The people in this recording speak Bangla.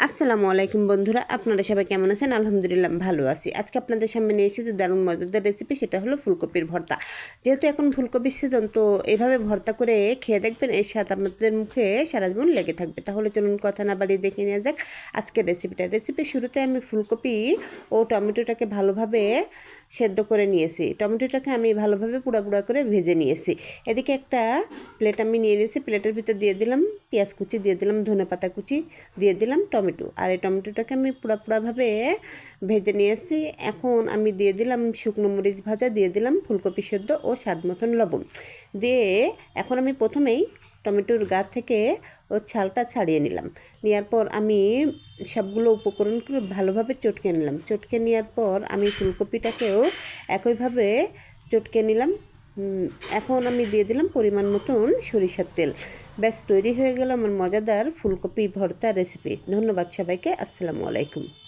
আসসালামু আলাইকুম বন্ধুরা, আপনারা সবাই কেমন আছেন? আলহামদুলিল্লাহ ভালো আছি। আজকে আপনাদের সামনে নিয়ে এসেছি দারুণ মজাদার রেসিপি, সেটা হলো ফুলকপির ভর্তা। যেহেতু এখন ফুলকপির সিজন, তো এভাবে ভর্তা করে খেয়ে দেখবেন, এর স্বাদ আপনাদের মুখে সারা জীবন লেগে থাকবে। তাহলে চলুন কথা না বাড়িয়ে দেখে নেওয়া যাক আজকের রেসিপির শুরুতে আমি ফুলকপি ও টমেটোটাকে ভালোভাবে সেদ্ধ করে নিয়েছি। টমেটোটাকে আমি ভালোভাবে পুড়া পুড়া করে ভেজে নিয়েছি। এদিকে একটা প্লেট আমি নিয়ে নিয়েছি। প্লেটের ভিতর দিয়ে দিলাম পেঁয়াজ কুচি, দিয়ে দিলাম ধনেপাতা কুচি, দিয়ে দিলাম টমেটো। আর এই টমেটোটাকে আমি পুড়াভাবে ভেজে নিয়েছি। এখন আমি দিয়ে দিলাম শুকনো মরিচ ভাজা, দিয়ে দিলাম ফুলকপি সেদ্ধ ও স্বাদ মতন লবণ দিয়ে এখন আমি প্রথমেই টমেটোর গা থেকে ওর ছালটা ছাড়িয়ে নিলাম। নেওয়ার পর আমি সবগুলো উপকরণগুলো ভালোভাবে চটকে নিলাম। চটকে নেওয়ার পর আমি ফুলকপিটাকেও একইভাবে চটকে নিলাম। এখন আমি দিয়ে দিলাম পরিমাণ মতন সরিষার তেল। ব্যাস তৈরি হয়ে গেল আমার মজাদার ফুলকপি ভর্তা রেসিপি। ধন্যবাদ সবাইকে। আসসালামু আলাইকুম।